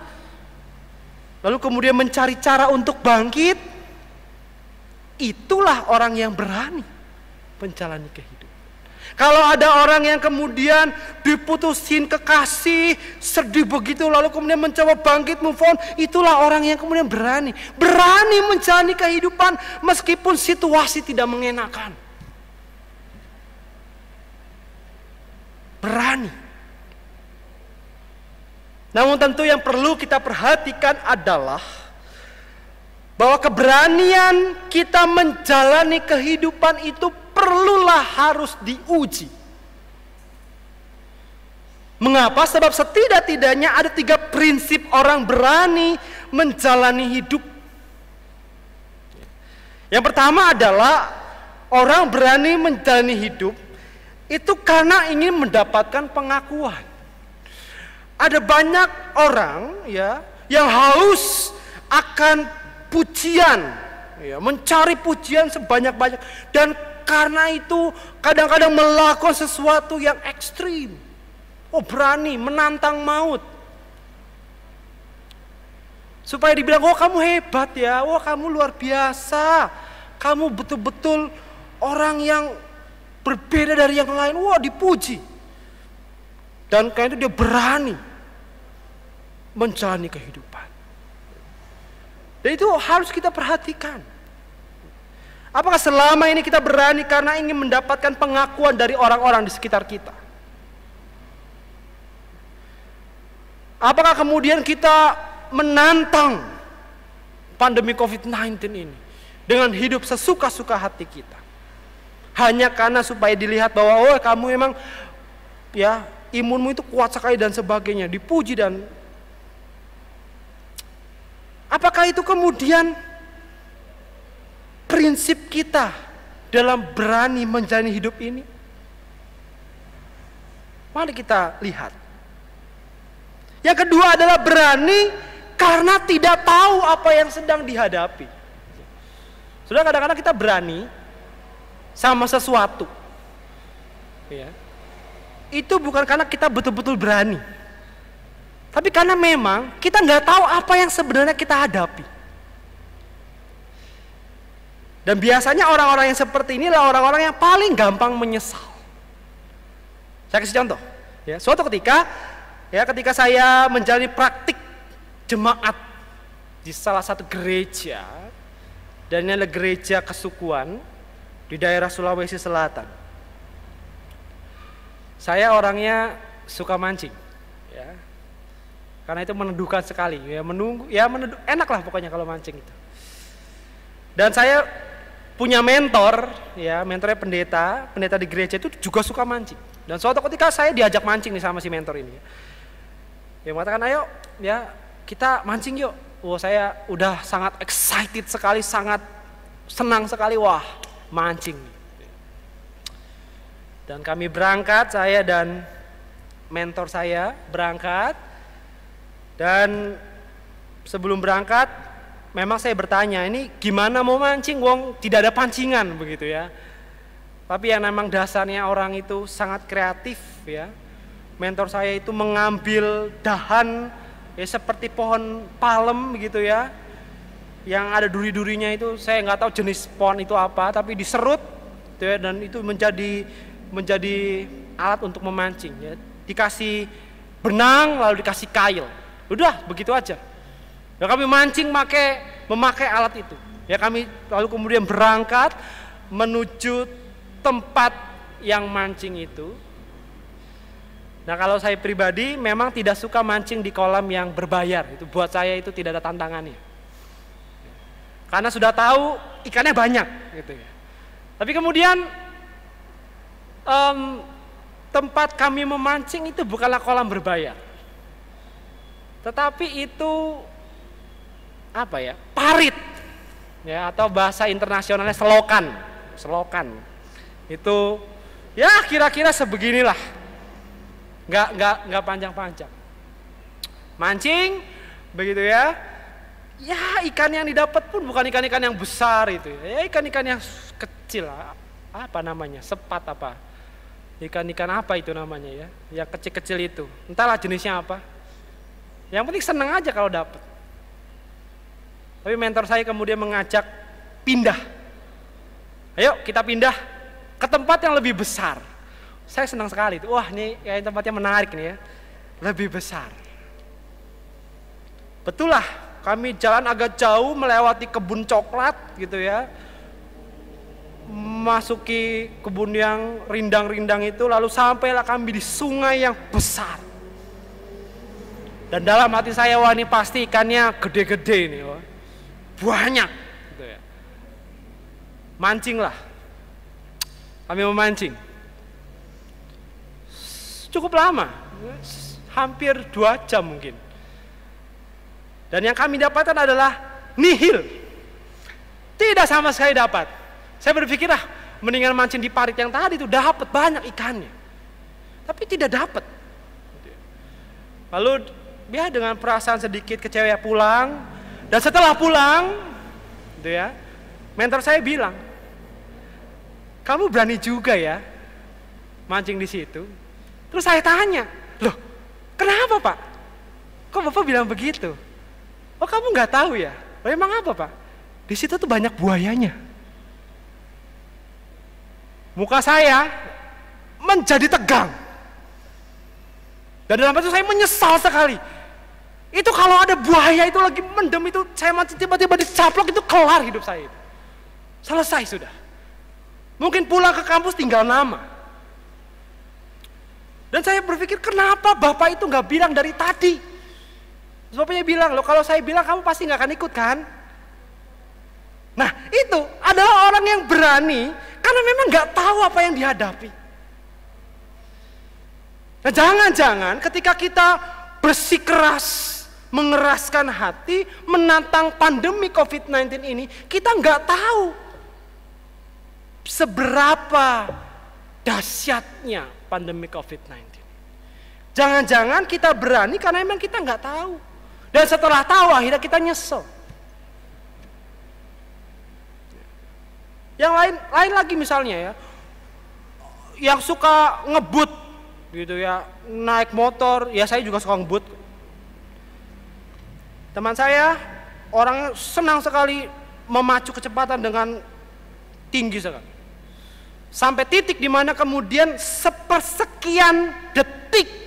lalu kemudian mencari cara untuk bangkit, itulah orang yang berani menjalani kehidupan. Kalau ada orang yang kemudian diputusin kekasih, sedih begitu, lalu kemudian mencoba bangkit, move on, itulah orang yang kemudian berani menjalani kehidupan meskipun situasi tidak mengenakan. Berani. Namun tentu yang perlu kita perhatikan adalah bahwa keberanian kita menjalani kehidupan itu perlulah harus diuji. Mengapa? Sebab setidak-tidaknya ada 3 prinsip orang berani menjalani hidup. Yang pertama adalah orang berani menjalani hidup itu karena ingin mendapatkan pengakuan. Ada banyak orang ya yang haus akan pujian, ya, mencari pujian sebanyak-banyak, dan karena itu kadang-kadang melakukan sesuatu yang ekstrim. Oh, berani menantang maut supaya dibilang, oh kamu hebat ya, oh kamu luar biasa, kamu betul-betul orang yang berbeda dari yang lain. Wah, dipuji, dan karena itu dia berani menjalani kehidupan. Dan itu harus kita perhatikan. Apakah selama ini kita berani karena ingin mendapatkan pengakuan dari orang-orang di sekitar kita? Apakah kemudian kita menantang pandemi COVID-19 ini dengan hidup sesuka-suka hati kita? Hanya karena supaya dilihat bahwa oh kamu memang ya imunmu itu kuat sekali dan sebagainya, dipuji. Dan apakah itu kemudian prinsip kita dalam berani menjalani hidup ini? Mari kita lihat. Yang kedua adalah berani karena tidak tahu apa yang sedang dihadapi. Sudah kadang-kadang kita berani sama sesuatu, ya. Itu bukan karena kita betul-betul berani, tapi karena memang kita nggak tahu apa yang sebenarnya kita hadapi. Dan biasanya orang-orang yang seperti ini adalah orang-orang yang paling gampang menyesal. Saya kasih contoh. Ya, suatu ketika saya menjalani praktik jemaat di salah satu gereja, dan ini adalah gereja kesukuan di daerah Sulawesi Selatan. Saya orangnya suka mancing, ya. Karena itu meneduhkan sekali, ya, enak lah pokoknya kalau mancing itu. Dan saya punya mentor, ya, mentornya pendeta di gereja itu juga suka mancing. Dan suatu ketika saya diajak mancing nih sama si mentor ini. Ya, mengatakan ayo, ya kita mancing yuk. Wah, saya udah sangat excited sekali, sangat senang sekali, wah mancing. Dan kami berangkat, saya dan mentor saya berangkat. Dan sebelum berangkat, memang saya bertanya, ini gimana mau mancing, wong tidak ada pancingan begitu ya. Tapi yang memang dasarnya orang itu sangat kreatif ya. Mentor saya itu mengambil dahan ya seperti pohon palem begitu ya, yang ada duri-durinya itu, saya nggak tahu jenis pohon itu apa, tapi diserut gitu ya, dan itu menjadi alat untuk memancing ya. Dikasih benang lalu dikasih kail, udah begitu aja. Ya, kami mancing memakai alat itu. Ya, kami lalu kemudian berangkat menuju tempat yang mancing itu. Nah, kalau saya pribadi memang tidak suka mancing di kolam yang berbayar. Itu buat saya itu tidak ada tantangannya. Karena sudah tahu ikannya banyak gitu ya. Tapi kemudian tempat kami memancing itu bukanlah kolam berbayar. Tetapi itu parit. Ya, atau bahasa internasionalnya selokan. Itu ya kira-kira sebeginilah. Enggak panjang-panjang. Mancing begitu ya. Ya, ikan yang didapat pun bukan ikan-ikan yang besar itu. Ya, ikan-ikan yang kecil. Apa namanya? Sepat apa? Ikan-ikan apa itu namanya ya? Yang kecil-kecil itu. Entahlah jenisnya apa. Yang penting senang aja kalau dapat. Tapi mentor saya kemudian mengajak pindah. Ayo kita pindah ke tempat yang lebih besar. Saya senang sekali itu. Wah, ini kayak tempatnya menarik nih ya. Lebih besar. Betul lah, kami jalan agak jauh melewati kebun coklat gitu ya. Masuki kebun yang rindang-rindang itu, lalu sampailah kami di sungai yang besar. Dan dalam hati saya, wah ini pasti ikannya gede-gede ini, wah. Banyak gitu ya. Mancinglah. Kami memancing. Cukup lama, hampir 2 jam mungkin. Dan yang kami dapatkan adalah nihil. Tidak sama sekali dapat. Saya berpikir mendingan mancing di parit yang tadi itu dapat banyak ikannya. Tapi tidak dapat. Lalu dia dengan perasaan sedikit kecewa pulang. Dan setelah pulang, gitu ya, mentor saya bilang, kamu berani juga ya mancing di situ. Terus saya tanya, loh kenapa Pak? Kok Bapak bilang begitu? Oh kamu nggak tahu ya? Oh, emang apa Pak? Di situ tuh banyak buayanya. Muka saya menjadi tegang. Dan dalam itu saya menyesal sekali. Itu kalau ada buaya itu lagi mendem itu, saya mancing tiba-tiba dicaplok, itu kelar hidup saya itu. Selesai sudah. Mungkin pulang ke kampus tinggal nama. Dan saya berpikir kenapa Bapak itu nggak bilang dari tadi? Terus Bapaknya bilang, loh kalau saya bilang kamu pasti nggak akan ikut kan? Nah itu adalah orang yang berani karena memang nggak tahu apa yang dihadapi. Nah jangan-jangan ketika kita bersikeras, mengeraskan hati, menantang pandemi COVID-19 ini, kita nggak tahu seberapa dahsyatnya pandemi COVID-19. Jangan-jangan kita berani karena memang kita nggak tahu. Dan setelah tahu akhirnya kita nyesel. Yang lain lagi misalnya ya, yang suka ngebut gitu ya, naik motor, ya saya juga suka ngebut. Teman saya orang senang sekali memacu kecepatan dengan tinggi sekali. Sampai titik di mana kemudian sepersekian detik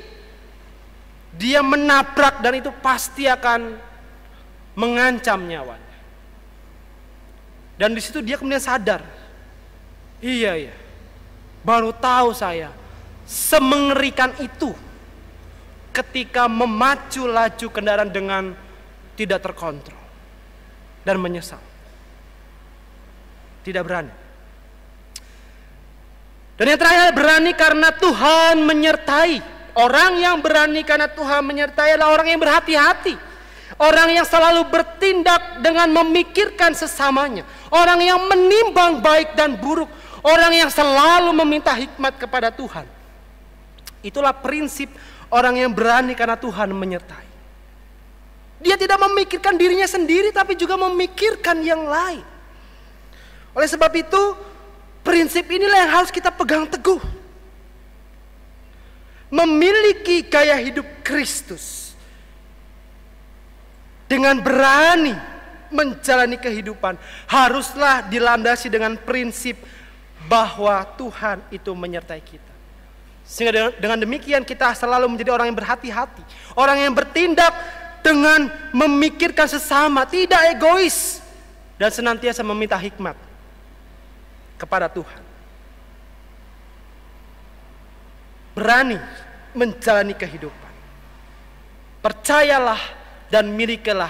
dia menabrak dan itu pasti akan mengancam nyawanya. Dan di situ dia kemudian sadar. Iya. Baru tahu saya semengerikan itu ketika memacu laju kendaraan dengan tidak terkontrol dan menyesal. Tidak berani. Dan yang terakhir, berani karena Tuhan menyertai. Orang yang berani karena Tuhan menyertai adalah orang yang berhati-hati. Orang yang selalu bertindak dengan memikirkan sesamanya. Orang yang menimbang baik dan buruk. Orang yang selalu meminta hikmat kepada Tuhan. Itulah prinsip orang yang berani karena Tuhan menyertai. Dia tidak memikirkan dirinya sendiri tapi juga memikirkan yang lain. Oleh sebab itu, prinsip inilah yang harus kita pegang teguh. Memiliki gaya hidup Kristus dengan berani menjalani kehidupan haruslah dilandasi dengan prinsip bahwa Tuhan itu menyertai kita. Sehingga dengan demikian kita selalu menjadi orang yang berhati-hati, orang yang bertindak dengan memikirkan sesama, tidak egois, dan senantiasa meminta hikmat kepada Tuhan. Berani menjalani kehidupan. Percayalah dan milikilah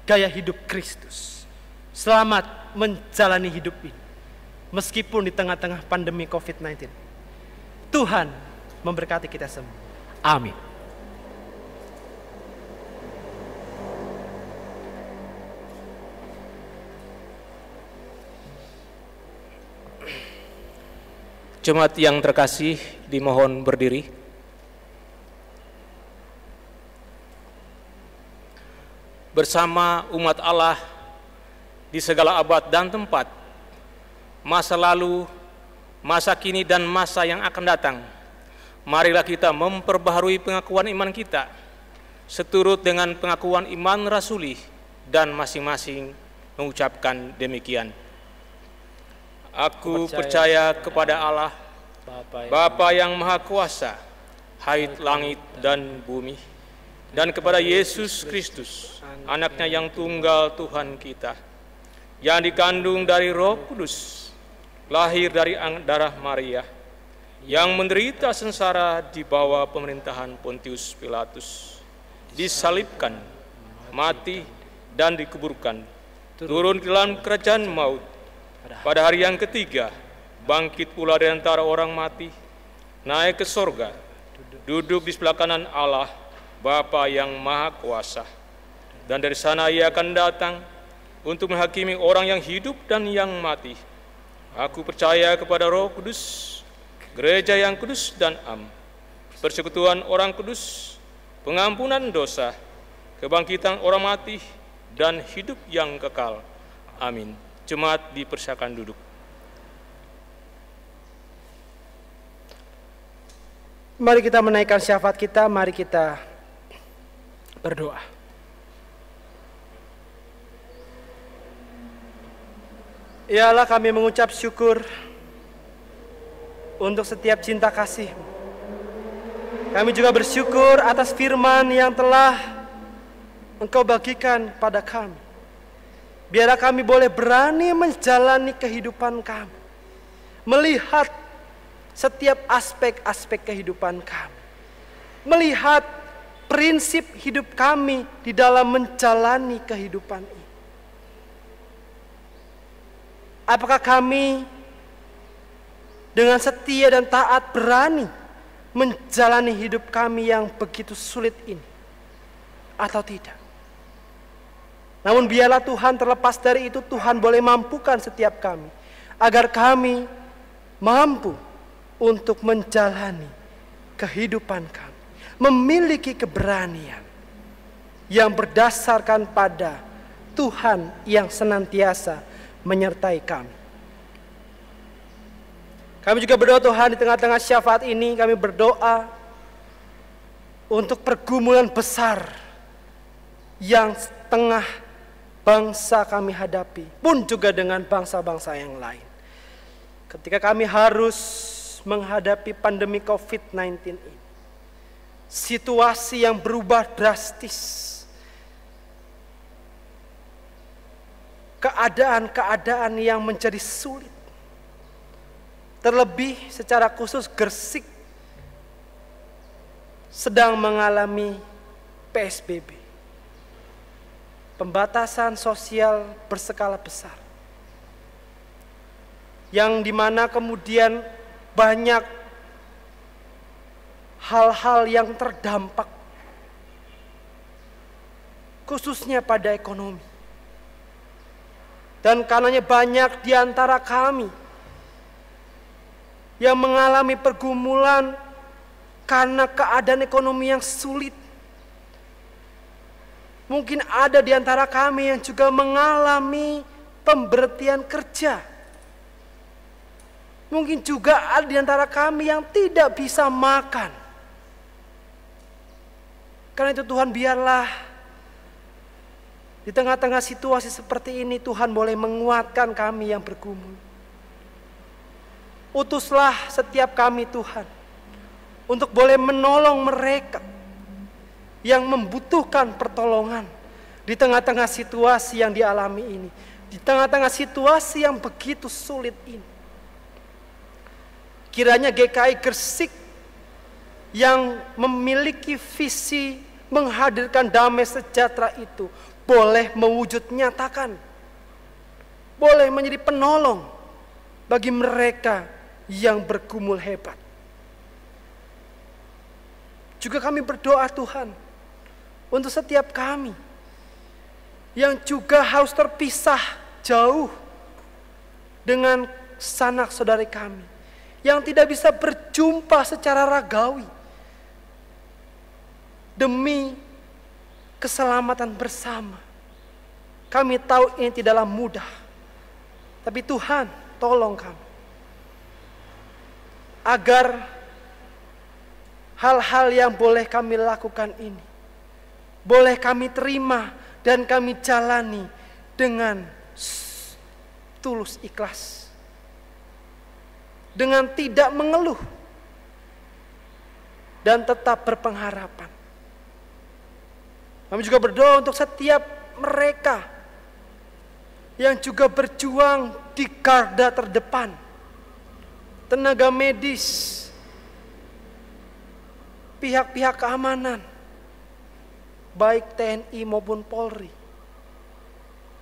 gaya hidup Kristus. Selamat menjalani hidup ini, meskipun di tengah-tengah pandemi COVID-19. Tuhan memberkati kita semua. Amin. Jemaat yang terkasih, dimohon berdiri. Bersama umat Allah di segala abad dan tempat, masa lalu, masa kini, dan masa yang akan datang, marilah kita memperbaharui pengakuan iman kita seturut dengan pengakuan iman rasuli, dan masing-masing mengucapkan demikian. Aku percaya kepada Allah, Bapa yang Maha Kuasa, haid langit dan bumi, dan kepada Yesus Kristus, anaknya yang tunggal Tuhan kita, yang dikandung dari Roh Kudus, lahir dari darah Maria, yang menderita sengsara di bawah pemerintahan Pontius Pilatus, disalibkan, mati, dan dikuburkan, turun ke dalam kerajaan maut, pada hari yang ketiga bangkit pula dari antara orang mati, naik ke sorga, duduk di sebelah kanan Allah Bapa yang Maha Kuasa, dan dari sana Ia akan datang untuk menghakimi orang yang hidup dan yang mati. Aku percaya kepada Roh Kudus, gereja yang kudus dan am, persekutuan orang kudus, pengampunan dosa, kebangkitan orang mati, dan hidup yang kekal. Amin. Jemaat dipersilakan duduk. Mari kita menaikkan syafaat kita, mari kita berdoa. Ya Allah, kami mengucap syukur untuk setiap cinta kasih-Mu. Kami juga bersyukur atas firman yang telah Engkau bagikan pada kami. Biarlah kami boleh berani menjalani kehidupan kami, melihat setiap aspek-aspek kehidupan kami, melihat prinsip hidup kami di dalam menjalani kehidupan ini. Apakah kami dengan setia dan taat berani menjalani hidup kami yang begitu sulit ini, atau tidak? Namun biarlah Tuhan, terlepas dari itu Tuhan boleh mampukan setiap kami, agar kami mampu untuk menjalani kehidupan kami, memiliki keberanian yang berdasarkan pada Tuhan yang senantiasa menyertai kami. Kami juga berdoa Tuhan, di tengah-tengah syafaat ini kami berdoa untuk pergumulan besar yang tengah bangsa kami hadapi, pun juga dengan bangsa-bangsa yang lain. Ketika kami harus menghadapi pandemi COVID-19 ini, situasi yang berubah drastis, keadaan-keadaan yang menjadi sulit, terlebih secara khusus Gresik sedang mengalami PSBB. Pembatasan sosial berskala besar, yang dimana kemudian banyak hal-hal yang terdampak, khususnya pada ekonomi. Dan karenanya banyak di antara kami yang mengalami pergumulan karena keadaan ekonomi yang sulit. Mungkin ada di antara kami yang juga mengalami pemberhentian kerja. Mungkin juga ada di antara kami yang tidak bisa makan. Karena itu Tuhan, biarlah di tengah-tengah situasi seperti ini Tuhan boleh menguatkan kami yang bergumul. Utuslah setiap kami Tuhan, untuk boleh menolong mereka yang membutuhkan pertolongan di tengah-tengah situasi yang dialami ini, di tengah-tengah situasi yang begitu sulit ini. Kiranya GKI Gresik yang memiliki visi menghadirkan damai sejahtera itu boleh mewujud nyatakan, boleh menjadi penolong bagi mereka yang bergumul hebat. Juga kami berdoa Tuhan untuk setiap kami yang juga harus terpisah jauh dengan sanak saudari kami, yang tidak bisa berjumpa secara ragawi demi keselamatan bersama. Kami tahu ini tidaklah mudah, tapi Tuhan tolong kami agar hal-hal yang boleh kami lakukan ini boleh kami terima dan kami jalani dengan tulus ikhlas, dengan tidak mengeluh dan tetap berpengharapan. Kami juga berdoa untuk setiap mereka yang juga berjuang di garda terdepan, tenaga medis, pihak-pihak keamanan, baik TNI maupun Polri.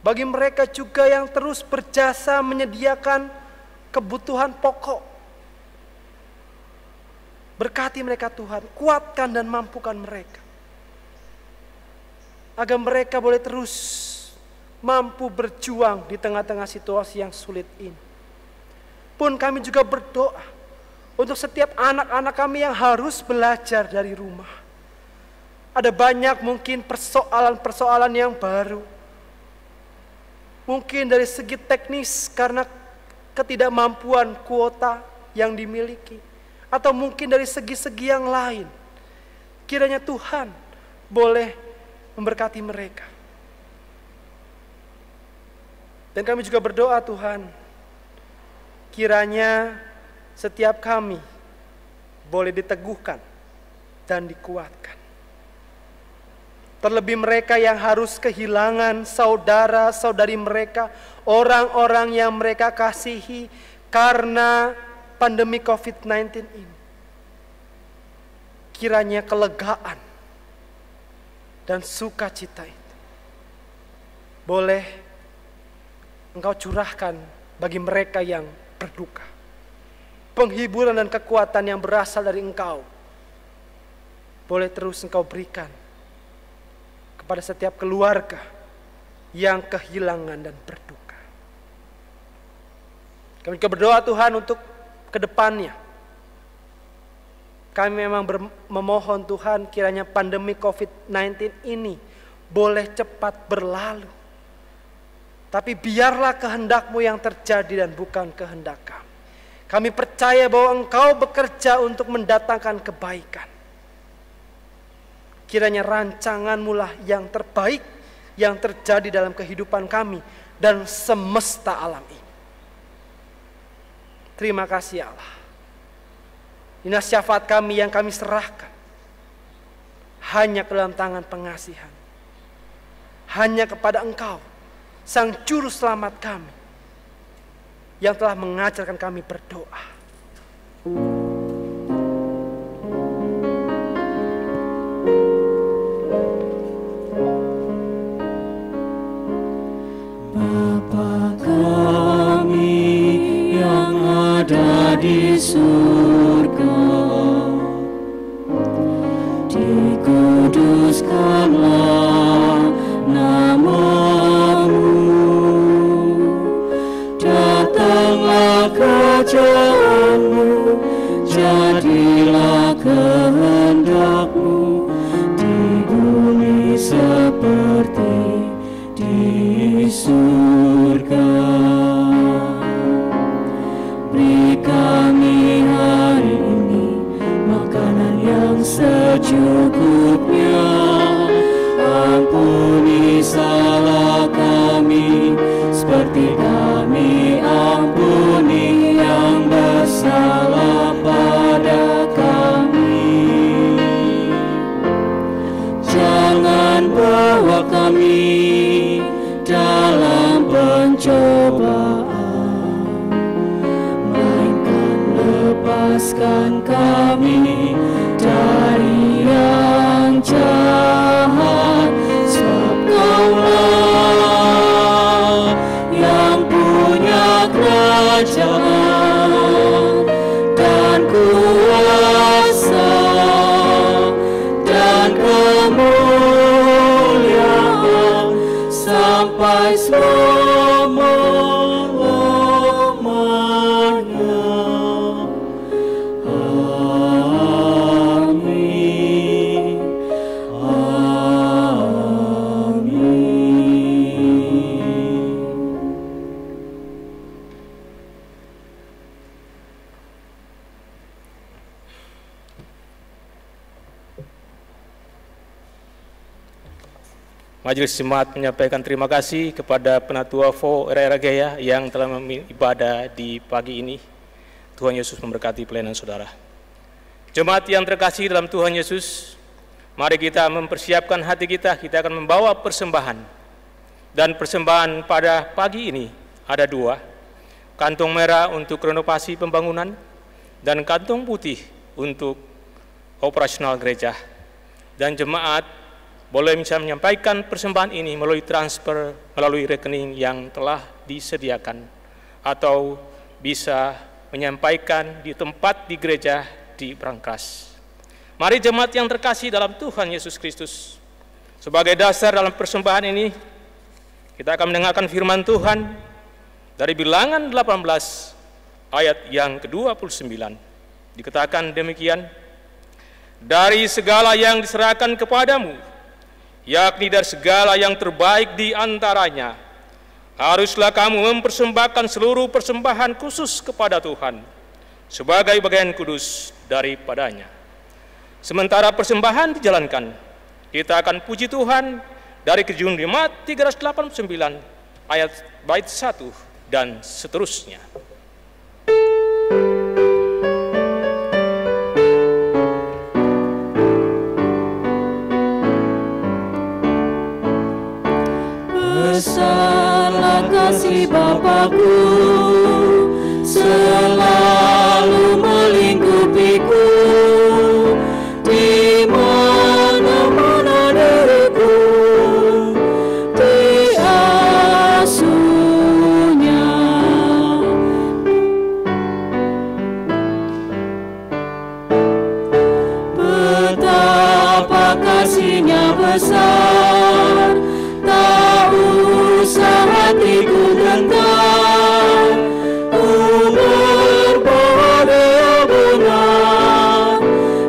Bagi mereka juga yang terus berjasa menyediakan kebutuhan pokok, berkati mereka Tuhan, kuatkan dan mampukan mereka, agar mereka boleh terus mampu berjuang di tengah-tengah situasi yang sulit ini. Pun kami juga berdoa untuk setiap anak-anak kami yang harus belajar dari rumah. Ada banyak mungkin persoalan-persoalan yang baru. Mungkin dari segi teknis karena ketidakmampuan kuota yang dimiliki. Atau mungkin dari segi-segi yang lain. Kiranya Tuhan boleh memberkati mereka. Dan kami juga berdoa Tuhan, kiranya setiap kami boleh diteguhkan dan dikuatkan. Terlebih mereka yang harus kehilangan saudara-saudari mereka, orang-orang yang mereka kasihi karena pandemi COVID-19 ini. Kiranya kelegaan dan sukacita itu boleh Engkau curahkan bagi mereka yang berduka. Penghiburan dan kekuatan yang berasal dari Engkau boleh terus Engkau berikan kepada setiap keluarga yang kehilangan dan berduka. Kami juga berdoa Tuhan untuk kedepannya. Kami memang memohon Tuhan kiranya pandemi COVID-19 ini boleh cepat berlalu. Tapi biarlah kehendak-Mu yang terjadi dan bukan kehendak kami. Kami percaya bahwa Engkau bekerja untuk mendatangkan kebaikan. Kiranya rancangan-Mu lah yang terbaik yang terjadi dalam kehidupan kami dan semesta alam ini. Terima kasih Allah. Inilah syafaat kami yang kami serahkan hanya ke dalam tangan pengasihan. Hanya kepada Engkau, Sang Juru Selamat kami, yang telah mengajarkan kami berdoa. Bapa kami yang ada di surga, dikuduskanlah nama-Mu, datanglah kerajaan membawa kami dalam pencobaan, melainkan lepaskan kami dari yang jahat, sebab Kaulah yang punya kerajaan dan kuasa dan kemuliaan sampai selama-lamanya. Amin. Amin. Majelis Jemaat menyampaikan terima kasih kepada Penatua Vo RRGaya yang telah ibadah di pagi ini. Tuhan Yesus memberkati pelayanan saudara. Jemaat yang terkasih dalam Tuhan Yesus, mari kita mempersiapkan hati kita. Kita akan membawa persembahan. Dan persembahan pada pagi ini ada dua. Kantong merah untuk renovasi pembangunan dan kantong putih untuk operasional gereja. Dan jemaat boleh bisa menyampaikan persembahan ini melalui transfer, melalui rekening yang telah disediakan, atau bisa menyampaikan di tempat di gereja di Brangkas. Mari jemaat yang terkasih dalam Tuhan Yesus Kristus, sebagai dasar dalam persembahan ini, kita akan mendengarkan firman Tuhan dari Bilangan 18 ayat yang ke-29. Dikatakan demikian, dari segala yang diserahkan kepadamu, yakni dari segala yang terbaik di antaranya, haruslah kamu mempersembahkan seluruh persembahan khusus kepada Tuhan sebagai bagian kudus daripadanya. Sementara persembahan dijalankan, kita akan puji Tuhan dari Kejadian 389 ayat bait 1 dan seterusnya. Besarlah kasih Bapa-Ku, selalu melingkupiku, di mana-mana diriku diasuhnya. Betapa kasih-Nya besar, tak usah hatiku gentar, ku berdoa Dia benar,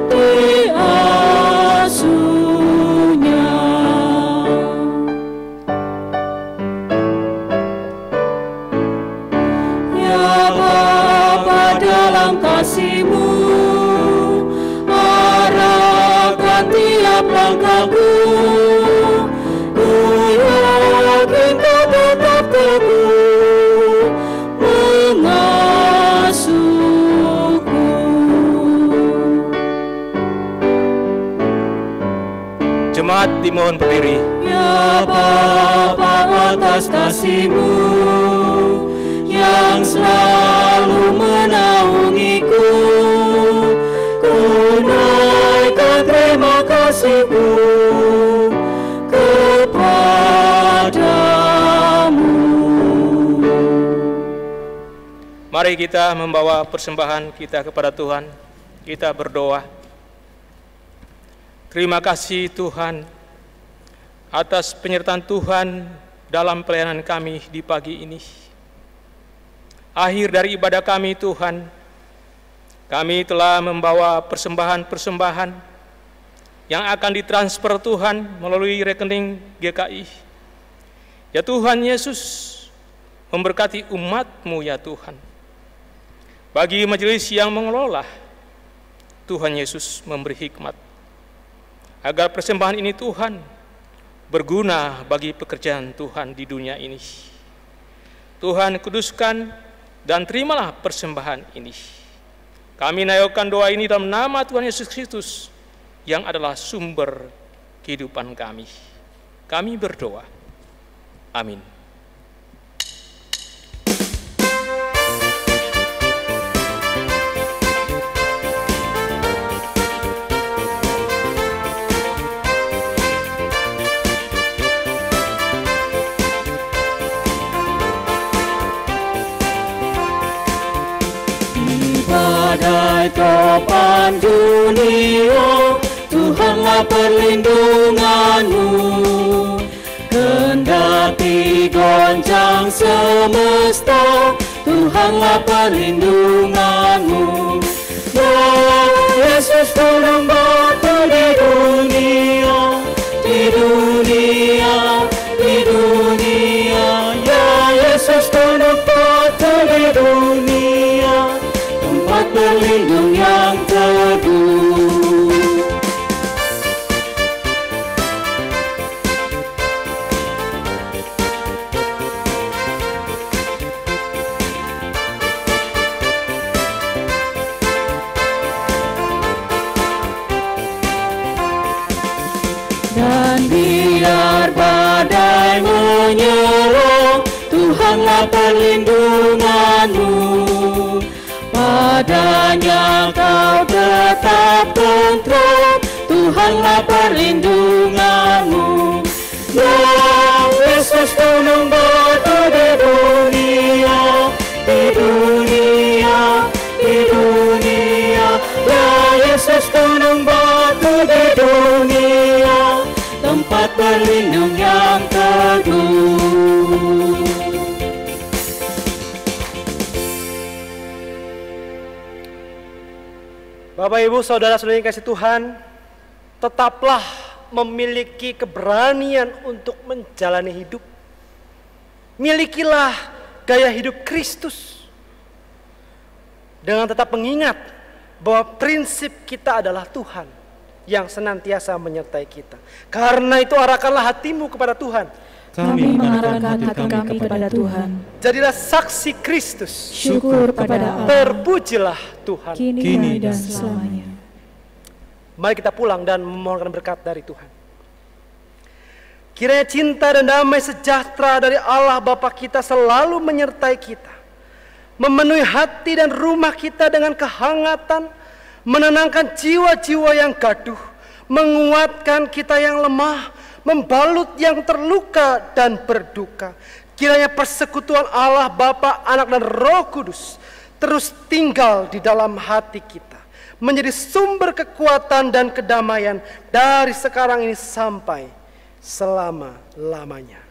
diasuhnya. Ya Bapa, dalam kasih-Mu, arahkan tiap langkahku. Jemaat dimohon berdiri. Ya Bapa, atas kasih-Mu yang selalu menaungiku, ku naikkan terima kasih-Ku kepadamu. Mari kita membawa persembahan kita kepada Tuhan. Kita berdoa. Terima kasih Tuhan atas penyertaan Tuhan dalam pelayanan kami di pagi ini. Akhir dari ibadah kami Tuhan, kami telah membawa persembahan-persembahan yang akan ditransfer Tuhan melalui rekening GKI. Ya Tuhan Yesus, memberkati umat-Mu ya Tuhan. Bagi majelis yang mengelola, Tuhan Yesus memberi hikmat, agar persembahan ini Tuhan berguna bagi pekerjaan Tuhan di dunia ini. Tuhan kuduskan dan terimalah persembahan ini. Kami naikkan doa ini dalam nama Tuhan Yesus Kristus yang adalah sumber kehidupan kami. kami berdoa. Amin. Badai topan dunia, Tuhanlah perlindunganmu. Kendati goncang semesta, Tuhanlah perlindunganmu. Ya Yesus gunung batu di dunia, di dunia, di dunia. Ya Yesus gunung batu di dunia, tempat berlindung yang teguh. Dan biar badai menyerang, Tuhanlah perlindunganmu. Padanya kau tetap tentram, Tuhanlah perlindunganmu. Ya Yesus gunung batu di dunia, di dunia, di dunia. Ya Yesus gunung batu di dunia, tempat berlindung yang teguh. Bapak, Ibu, saudara-saudari yang kasih Tuhan, tetaplah memiliki keberanian untuk menjalani hidup. Milikilah gaya hidup Kristus dengan tetap mengingat bahwa prinsip kita adalah Tuhan yang senantiasa menyertai kita. Karena itu arahkanlah hatimu kepada Tuhan. Kami mengarahkan hati kami kepada Tuhan. Jadilah saksi Kristus. Syukur pada Allah. Terpujilah Tuhan. Kini dan selamanya. Mari kita pulang dan memohonkan berkat dari Tuhan. Kiranya cinta dan damai sejahtera dari Allah Bapa kita selalu menyertai kita, memenuhi hati dan rumah kita dengan kehangatan, menenangkan jiwa-jiwa yang gaduh, menguatkan kita yang lemah, membalut yang terluka dan berduka. Kiranya persekutuan Allah Bapa, Anak dan Roh Kudus terus tinggal di dalam hati kita, menjadi sumber kekuatan dan kedamaian dari sekarang ini sampai selama-lamanya.